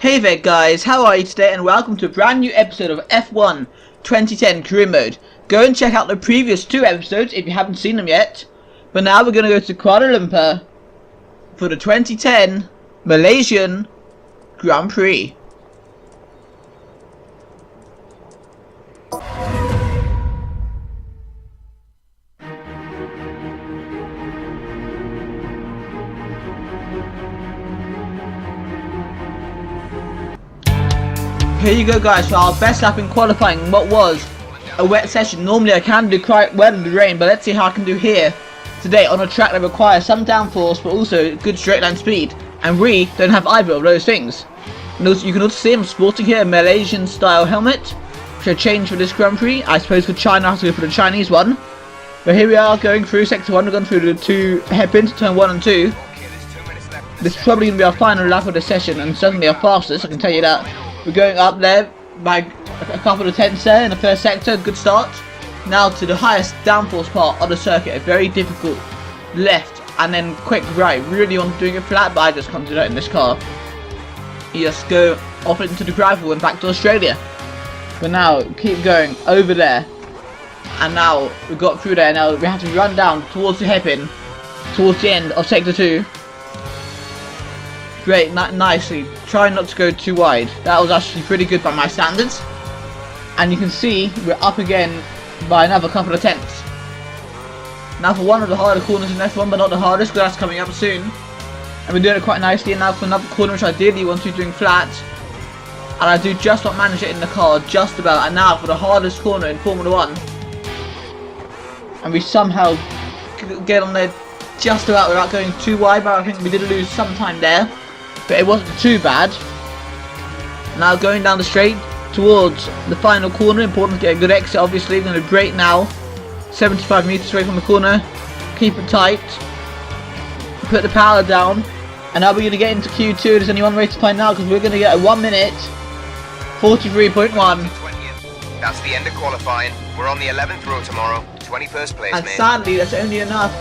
Hey there guys, how are you today, and welcome to a brand new episode of F1 2010 Career Mode. Go and check out the previous two episodes if you haven't seen them yet. But now we're going to go to Kuala Lumpur for the 2010 Malaysian Grand Prix. Here you go guys, for our best lap in qualifying what was a wet session. Normally I can do quite well in the rain, but let's see how I can do here today on a track that requires some downforce but also good straight line speed, and we don't have either of those things. And also, you can also see I'm sporting here a Malaysian style helmet, which I changed for this Grand Prix. I suppose for China I have to go for the Chinese one. But here we are going through sector 1, we're going through the two hairpins, turn 1 and 2. This is probably going to be our final lap of the session, and certainly our fastest, I can tell you that. We're going up there by a couple of tenths there in the first sector, good start. Now to the highest downforce part of the circuit, a very difficult left and then quick right. Really want doing it flat, but I just can't do that in this car. You just go off into the gravel and back to Australia. But now keep going over there, and now we got through there. Now we have to run down towards the hairpin, towards the end of sector 2. Great, nicely. Try not to go too wide. That was actually pretty good by my standards. And you can see we're up again by another couple of tenths. Now for one of the harder corners in F1, but not the hardest, because that's coming up soon. And we're doing it quite nicely. And now for another corner which I ideally want to be doing flat. And I do just not manage it in the car, just about. And now for the hardest corner in Formula 1. And we somehow get on there just about without going too wide, but I think we did lose some time there. But it wasn't too bad. Now going down the straight towards the final corner, important to get a good exit. Obviously we're going to brake now, 75 meters away from the corner, keep it tight, put the power down, and now we're going to get into Q2. There's only one way to find out, because we're going to get a 1 minute 43.1. That's the end of qualifying. We're on the 11th row tomorrow, 21st place, and mate. Sadly that's only enough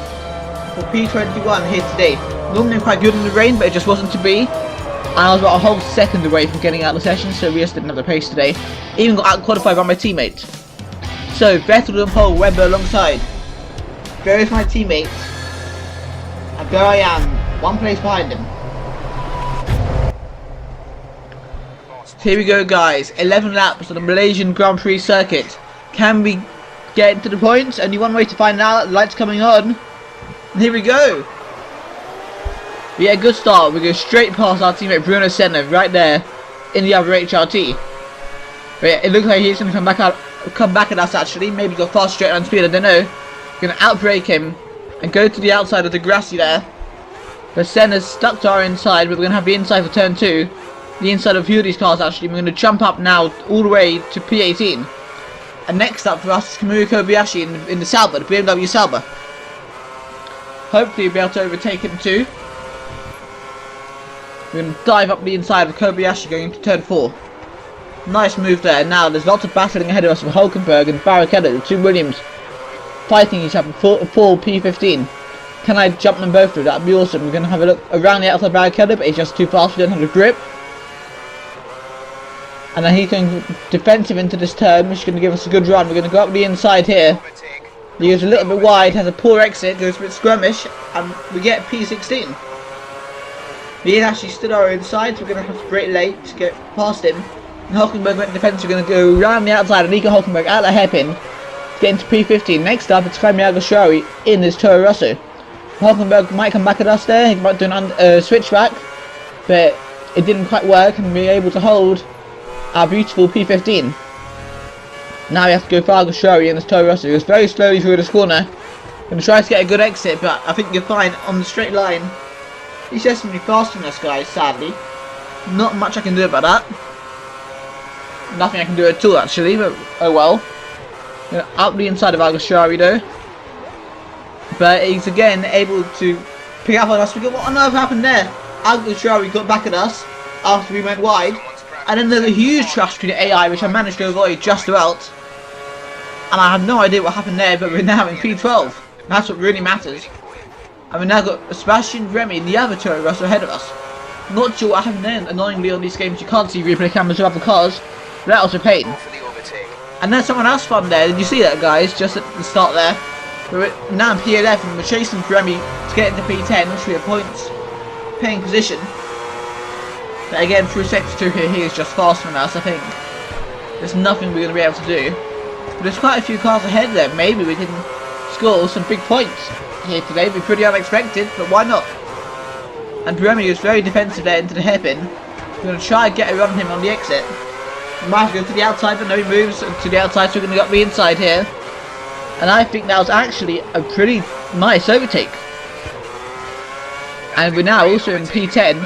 for P21 here today. Normally I'm quite good in the rain, but it just wasn't to be. And I was about a whole second away from getting out of the session, so we just didn't have the pace today. Even got out qualified by my teammate. So Vettel and Pole, Webber alongside. There is my teammate. And there I am, one place behind him. Here we go guys, 11 laps on the Malaysian Grand Prix circuit. Can we get to the points? Only one way to find out, the lights coming on. And here we go. Yeah, good start. We go straight past our teammate Bruno Senna right there in the other HRT. But yeah, it looks like he's going to come back at us actually. Maybe go fast straight line speed, I don't know. We're going to outbrake him and go to the outside of the grassy there. But Senna's stuck to our inside, but we're going to have the inside for turn 2. The inside of a few of these cars actually. We're going to jump up now all the way to P18. And next up for us is Kamui Kobayashi in the Sauber, the BMW Sauber. Hopefully we'll be able to overtake him too. We're going to dive up the inside of Kobayashi going into turn 4. Nice move there. Now there's lots of battling ahead of us with Hulkenberg and Barrichello, the two Williams, fighting each other for P15. Can I jump them both through? That'd be awesome. We're going to have a look around the outside Barrichello, but he's just too fast, we don't have the grip. And then he's going defensive into this turn, which is going to give us a good run. We're going to go up the inside here. He goes a little bit wide, has a poor exit, goes a bit skirmish, and we get P16. He actually stood our inside, so we're going to have to brake late to get past him. And Hulkenberg went defensive. We're going to go round the outside and Nico Hulkenberg out the hairpin to get into P15. Next up, it's Jaime Alguersuari in this Toro Rosso. Hulkenberg might come back at us there. He might do a switchback, but it didn't quite work, and we were able to hold our beautiful P15. Now we have to go for Alguersuari in this Toro Rosso. He goes very slowly through this corner. Going to try to get a good exit, but I think you're fine on the straight line. He's just going to be faster than us guys, sadly. Not much I can do about that. Nothing I can do at all actually, but oh well. Up the inside of Alguersuari though. But he's again able to pick up on us. We go, what on earth happened there? Alguersuari got back at us after we went wide. And then there's a huge crash between the AI, which I managed to avoid just about. And I have no idea what happened there, but we're now in P12. That's what really matters. And we've now got Sebastian Remy in the other Toro Rosso ahead of us. Not sure what happened then. Annoyingly on these games you can't see replay cameras of other cars. But that was a pain. For the overtake. And then someone else from there. Did you see that, guys? Just at the start there. We're now in P11. We're chasing Pirelli to get into P10, which will be a points paying position. But again, through sector 2 here, he is just faster than us, I think. There's nothing we're going to be able to do. But there's quite a few cars ahead there. Maybe we can score some big points here today. It'd be pretty unexpected, but why not? And Pirelli is very defensive there into the hairpin. We're going to try and get around him on the exit. We might have to go to the outside, but no, he moves to the outside, so we're going to go the inside here. And I think that was actually a pretty nice overtake. And we're now also in P10,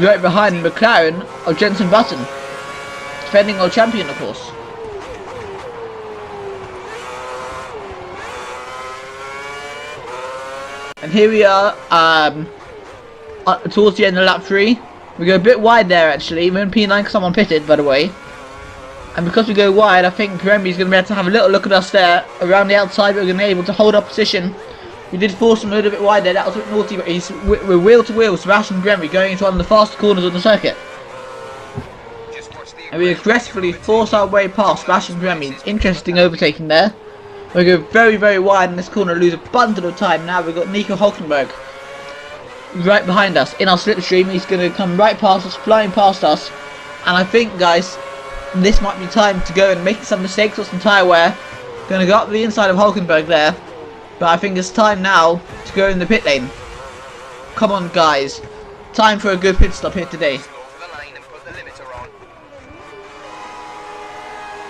right behind McLaren of Jenson Button, defending our champion, of course. And here we are, towards the end of lap 3. We go a bit wide there actually. We're in P9 because someone pitted, by the way. And because we go wide, I think Pirelli is going to be able to have a little look at us there around the outside. But we're going to be able to hold our position. We did force him a little bit wide there. That was a bit naughty, but we're wheel to wheel. Sebastian Pirelli going into one of the fastest corners on the circuit. And we aggressively force our way past Sebastian Pirelli. Interesting overtaking there. We go very, very wide in this corner, lose a bundle of time. Now we've got Nico Hulkenberg right behind us in our slipstream. He's going to come right past us, flying past us. And I think, guys, this might be time to go and make some mistakes or some tyre wear. Going to go up the inside of Hulkenberg there. But I think it's time now to go in the pit lane. Come on, guys. Time for a good pit stop here today.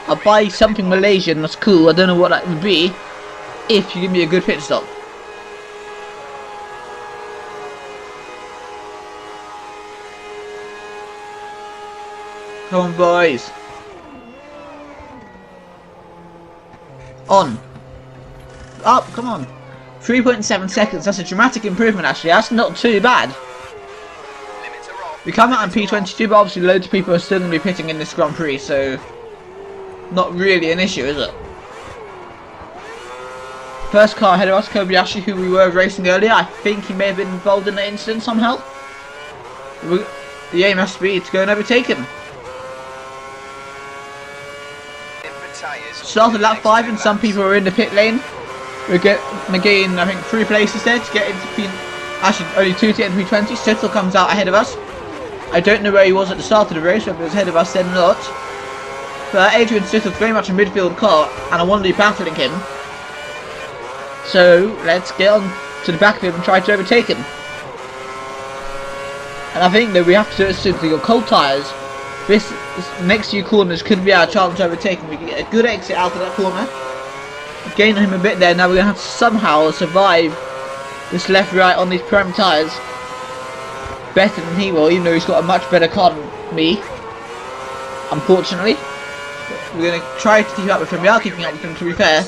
I'll buy something Malaysian that's cool. I don't know what that would be if you give me a good pit stop. Come on, boys. On. Up, come on. 3.7 seconds. That's a dramatic improvement, actually. That's not too bad. We come out on P22, but obviously loads of people are still going to be pitting in this Grand Prix, so not really an issue, is it? First car ahead of us, Kobayashi, who we were racing earlier. I think he may have been involved in that incident somehow. The aim has to be to go and overtake him. Started lap 5 and some people are in the pit lane. We're getting, I think, 3 places there to get into P... Actually, only 2 to get into P20. Sittel comes out ahead of us. I don't know where he was at the start of the race, whether he was ahead of us then or not. But Adrian Sittel's very much a midfield car, and I want to be battling him. So, let's get on to the back of him and try to overtake him. And I think that we have to do it soon, because we've got cold tyres. This next few corners could be our chance to overtake him. We can get a good exit out of that corner. Gain him a bit there. Now we're going to have to somehow survive this left-right on these prime tyres better than he will, even though he's got a much better car than me, unfortunately. We're going to try to keep up with him. We are keeping up with him, to be fair.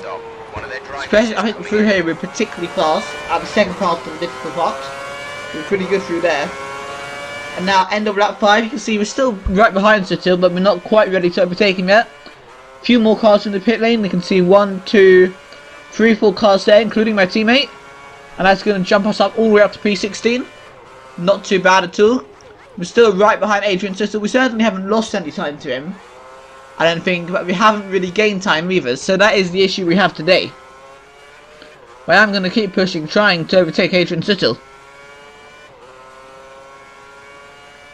Especially, I think through here we're particularly fast. At the second part of the difficult part, we're pretty good through there. And now, end of lap 5, you can see we're still right behind Sittel, but we're not quite ready to overtake him yet. A few more cars in the pit lane. You can see 1, 2, 3, 4 cars there, including my teammate. And that's going to jump us up all the way up to P16. Not too bad at all. We're still right behind Adrian Sittel. We certainly haven't lost any time to him, I don't think, but we haven't really gained time either. So that is the issue we have today. But I am going to keep pushing, trying to overtake Adrian Sittel.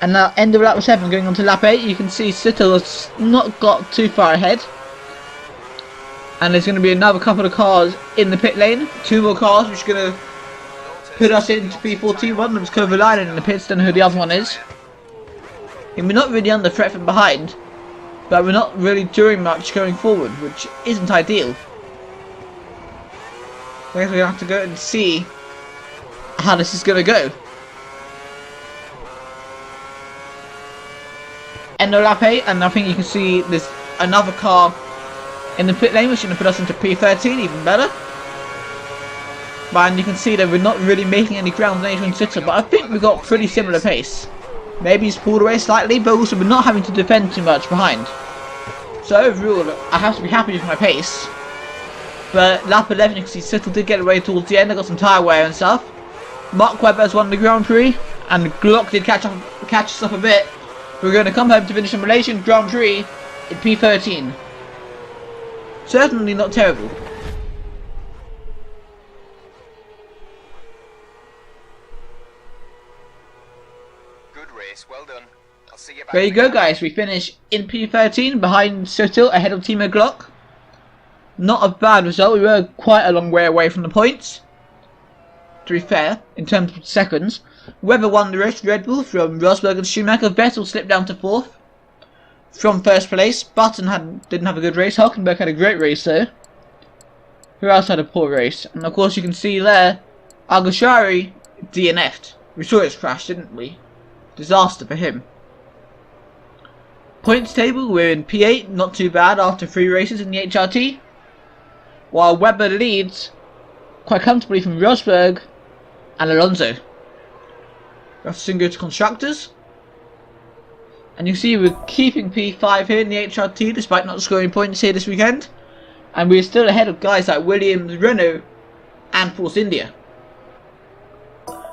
And now, end of lap 7, going on to lap 8, you can see Sittel has not got too far ahead. And there's going to be another couple of cars in the pit lane. 2 more cars, which are going to put us into P14. One of them is Kovalainen in the pits, don't know who the other one is. And we're not really under threat from behind, but we're not really doing much going forward, which isn't ideal. I guess we're going to have to go and see how this is going to go. End of lap 8, and I think you can see there's another car in the pit lane, which is going to put us into P13, even better. And you can see that we're not really making any ground on Adrian Sittel, but I think we've got pretty similar pace. Maybe he's pulled away slightly, but also we're not having to defend too much behind. So overall, I have to be happy with my pace. But lap 11, you can see Sittel did get away towards the end. I got some tyre wear and stuff. Mark Webber has won the Grand Prix, and Glock did catch us up a bit. We're going to come home to finish a Malaysian Grand Prix in P13. Certainly not terrible. Good race, well done. I'll see you back. There you go, guys. We finish in P13 behind Sotil, ahead of Timo Glock. Not a bad result. We were quite a long way away from the points, to be fair, in terms of seconds. Whoever won the race, Red Bull, from Rosberg and Schumacher. Vettel slipped down to 4th. From 1st place, Button didn't have a good race. Hulkenberg had a great race though. Who else had a poor race? And of course you can see there, Algashari DNF'd. We saw his crash, didn't we? Disaster for him. Points table, we're in P8, not too bad after 3 races in the HRT. While Webber leads quite comfortably from Rosberg and Alonso. We have to soon go to Constructors. And you see we're keeping P5 here in the HRT despite not scoring points here this weekend. And we're still ahead of guys like Williams, Renault and Force India.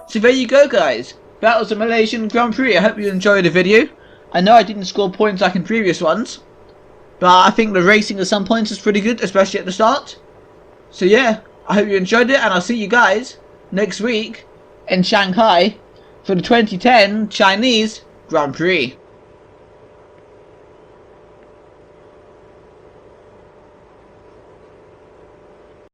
So there you go, guys. That was the Malaysian Grand Prix. I hope you enjoyed the video. I know I didn't score points like in previous ones, but I think the racing at some points is pretty good, especially at the start. So yeah, I hope you enjoyed it, and I'll see you guys next week in Shanghai for the 2010 Chinese Grand Prix.